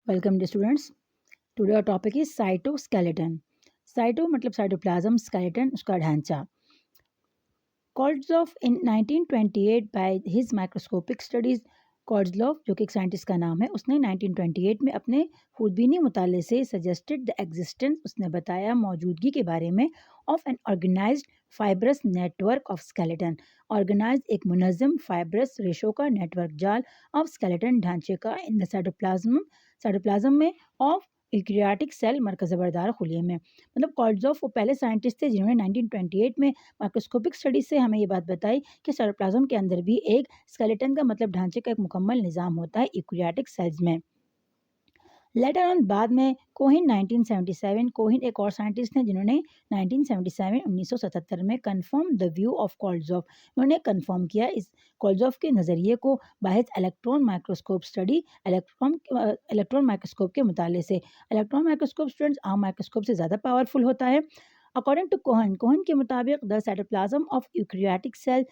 Welcome dear students. Today our topic is cytoskeleton. Cyto मतलब cytoplasm, skeleton उसका ढांचा। कॉल्ड्सलॉफ in 1928 by his microscopic studies. कॉल्ड्सलॉफ जो कि एक साइंटिस्ट का नाम है, उसने 1928 में अपने खुदबीनी मुताले से सजेस्टेड द एग्जिस्टेंस, उसने बताया मौजूदगी के बारे में, of an organized fibrous network of skeleton. Organize एक मुनज़्ज़म फाइब्रस रेशो का नेटवर्क जाल ऑफ स्केलेटन ढांचे का इन द साइटोप्लाज्म में ऑफ यूकेरियोटिक सेल मरकज़ बरदार खुलिये में। मतलब कॉल्ड्सलॉफ वो पहले साइंटिस्ट थे जिन्होंने 1928 में माइक्रोस्कोपिक स्टडी से हमें ये बात बताई कि साइटोप्लाज्म के अंदर भी एक स्केलेटन का मतलब ढांचे का एक मुकम्मल निज़ाम होता है यूकेरियोटिक सेल्स में। लेटर ऑन बाद में कोहिन 1977, कोहिन एक और साइंटिस्ट हैं जिन्होंने 1977 में कंफर्म द व्यू ऑफ कॉल्ड्सलॉफ। उन्होंने कंफर्म किया इस कॉल्ड्सलॉफ के नज़रिए को बाहिस electron microscope study, electron microscope के मुताले से। इलेक्ट्रॉन माइक्रोस्कोप स्टूडेंट्स आम माइक्रोस्कोप से ज़्यादा पावरफुल होता है। अकॉर्डिंग टू कोहन, कोहन के मुताबिक the cytoplasm of eukaryotic cell,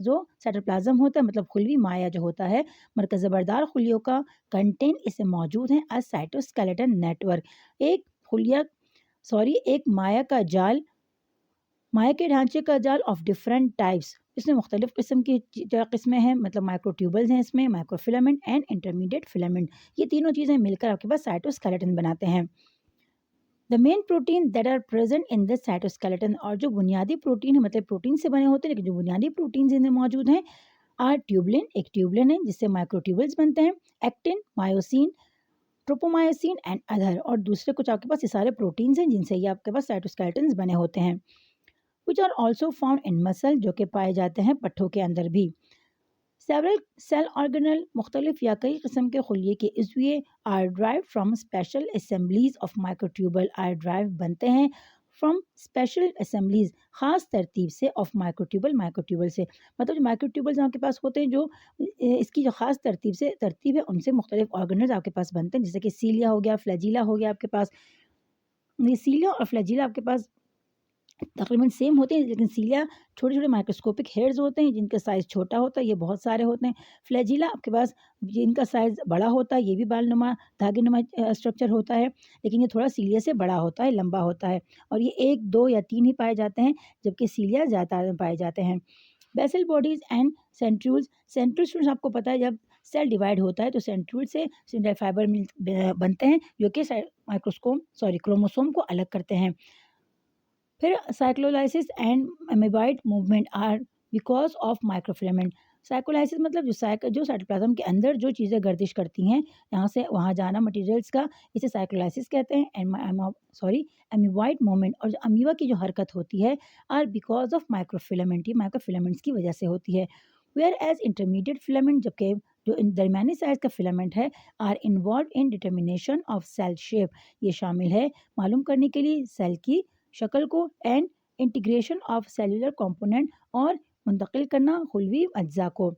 जो साइटोप्लाज्म होता है मतलब खुलवी माया जो होता है, मरकज़ बरदार खुलियों का कंटेंट इसमें मौजूद है अ साइटोस्केलेटन नेटवर्क। एक खुलिया एक माया का जाल, माया के ढांचे का जाल ऑफ डिफरेंट टाइप्स। इसमें मुख्तलिफ किस्म की किस्में हैं, मतलब माइक्रोट्यूबल्स हैं, इसमें माइक्रोफिलामेंट एंड इंटरमीडिएट फिलामेंट। ये तीनों चीज़ें मिलकर आपके पास साइटोस्केलेटन बनाते हैं। The main protein that are present in the cytoskeleton, और जो बुनियादी प्रोटीन है मतलब प्रोटीन से बने होते हैं लेकिन जो बुनियादी प्रोटीन इनमें मौजूद हैं, आर ट्यूबलिन, एक ट्यूबलिन है जिससे माइक्रोट्यूबल्स बनते हैं, actin, myosin, tropomyosin and other, और दूसरे कुछ आपके पास ये सारे प्रोटीन्स हैं जिनसे ये आपके पास साइटोस्केलेटन्स बने होते हैं। Which are also found in muscle, जो कि पाए जाते हैं पट्ठों के अंदर भी। सेवरल सेल ऑर्गेनल, मुख्तलिफ या कई किस्म के खुलिये के इज़्विये are derived from special assemblies of microtubule, are derived बनते हैं फ्राम स्पेशल असेंबलीज, ख़ास तरतीब से, ऑफ माइक्रोट्यूबल से। मतलब जो माइक्रोट्यूबल्स आपके पास होते हैं, जो इसकी जो ख़ास तरतीब है उनसे मुख्तलिफ ऑर्गेनल्स आपके पास बनते हैं, जैसे कि सीलिया हो गया, फ्लैजिला हो गया आपके पास। ये सीलिया और फ्लैजिला आपके पास तकरीबन सेम होते हैं, लेकिन सीलिया छोटे छोटे माइक्रोस्कोपिक हेड्स होते हैं जिनका साइज़ छोटा होता है, ये बहुत सारे होते हैं। फ्लैजिला आपके पास जिनका साइज़ बड़ा होता है, ये भी बालनुमा धागेनुमा स्ट्रक्चर होता है, लेकिन ये थोड़ा सीलिया से बड़ा होता है, लंबा होता है, और ये 1, 2 या 3 ही पाए जाते हैं, जबकि सीलिया ज़्यादा में पाए जाते हैं। बेसल बॉडीज़ एंड सेंट्रूल्स, सेंट्रूल्स आपको पता है जब सेल डिवाइड होता है तो सेंट्रूल से सिंगल फाइबर बनते हैं जो कि क्रोमोसोम को अलग करते हैं। फिर cyclosis and amoeboid movement are because of microfilament. Cyclosis मतलब जो साइटोप्लाज्म के अंदर जो चीज़ें गर्दिश करती हैं, यहाँ से वहाँ जाना मटेरियल्स का, इसे साइक्लोलाइसिस कहते हैं। अमीबाइड मूवमेंट, और जो अमीबा की जो हरकत होती है, आर बिकॉज ऑफ माइक्रोफिलामेंट, ये माइक्रोफिलामेंट्स की वजह से होती है। वेयर एज इंटरमीडिएट फिलामेंट, जबकि जो दरमियानी साइज का फिलामेंट है, are involved in determination of cell shape, ये शामिल है मालूम करने के लिए सेल की शक्ल को, and integration of cellular component, और मुंतकिल करना खुलवी अज्जा को।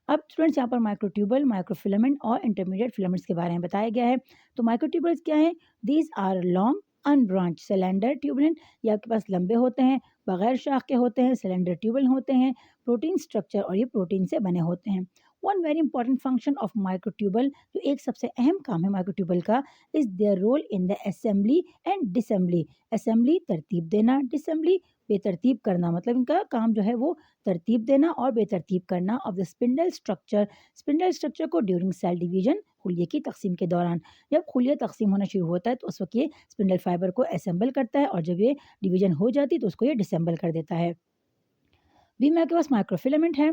अब स्टूडेंट्स यहाँ पर माइक्रोट्यूबल, माइक्रोफिलामेंट और इंटरमीडिएट फिलामेंट्स के बारे में बताया गया है। तो माइक्रोट्यूबल्स क्या हैं? These are long unbranched cylinder tubulin, ये आपके पास लंबे होते हैं, बगैर शाख के होते हैं, सिलेंडर ट्यूबल होते हैं, प्रोटीन स्ट्रक्चर, और ये प्रोटीन से बने होते हैं। One very important function of microtubule, जो एक सबसे अहम काम है माइक्रोट्यूबल का, is their role in the assembly and disassembly. Assembly तरतीब देना, डिसेंबली बेतरतीब करना, मतलब इनका काम जो है वो तरतीब देना और बेतरतीब करना ऑफ द स्पिंडल स्ट्रक्चर को ड्यूरिंग सेल डिवीजन, खुलिये की तकसीम के दौरान। जब खुलिया तकसीम होना शुरू होता है तो उस वक्त ये स्पिंडल फाइबर को असेंबल करता है, और जब ये डिवीजन हो जाती है तो उसको ये डिसेंबल कर देता है। भी में आपके पास माइक्रोफिलामेंट है,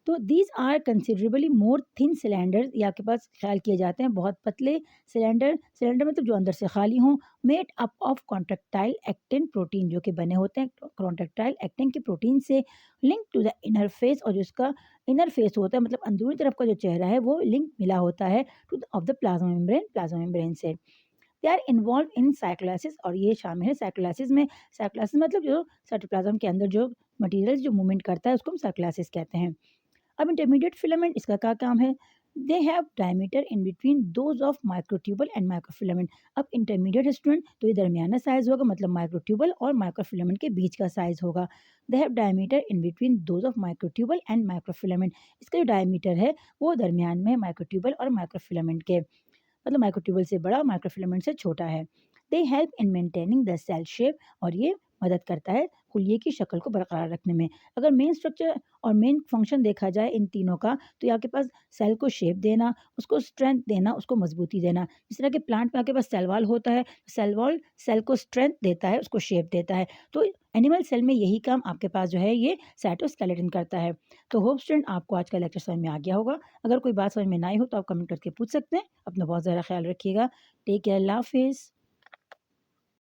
तो these are considerably more thin cylinder, ये आपके पास ख्याल किए जाते हैं बहुत पतले सिलेंडर, सिलेंडर मतलब जो अंदर से खाली हों, made up of contractile actin protein, जो कि बने होते हैं कॉन्ट्रेक्टाइल एक्टिन के प्रोटीन से, link to the inner face, और जिसका इनर फेस होता है मतलब अंदरूनी तरफ का जो चेहरा है वो लिंक मिला होता है to of the plasma membrane से। दे आर इन्वॉल्व इन साइक्लोलाइसिस, और ये शामिल है साइक्लोलाइसिस में। साइक्लोलाइसिस मतलब जो साइटोप्लाज्म के अंदर जो मटेरियल जो मूवमेंट करता है उसको हम साइक्लोलाइसिस कहते हैं। अब इंटरमीडिएट फिलामेंट, इसका क्या काम है? They have diameter in between those of microtubule and microfilament. अब इंटरमीडिएट स्टूडेंट तो ये दरमियाना साइज होगा, मतलब माइक्रोट्यूबल और माइक्रोफिलामेंट के बीच का साइज होगा। They have diameter in between those of microtubule and microfilament, इसका जो डायमीटर है वो दरमियान में माइक्रोट्यूबल और माइक्रोफिलामेंट के। मतलब माइक्रोट्यूबुल से बड़ा, माइक्रोफिलामेंट से छोटा है। They help in maintaining the cell shape, और ये मदद करता है खुलिये की शक्ल को बरकरार रखने में। अगर मेन स्ट्रक्चर और मेन फंक्शन देखा जाए इन तीनों का, तो ये आपके पास सेल को शेप देना, उसको स्ट्रेंथ देना, उसको मजबूती देना। जिस तरह के प्लांट में आपके पास सेल वॉल होता है, सेल वॉल सेल को स्ट्रेंथ देता है, उसको शेप देता है। तो एनिमल सेल में यही काम आपके पास जो है ये साइटोस्केलेटन करता है। तो होप स्टूडेंट आपको आज का लेक्चर समझ में आ गया होगा। अगर कोई बात समझ में ना आई हो तो आप कमेंट करके पूछ सकते हैं। अपना बहुत ज़्यादा ख्याल रखिएगा। टेक केयर, अल्लाह हाफिज़।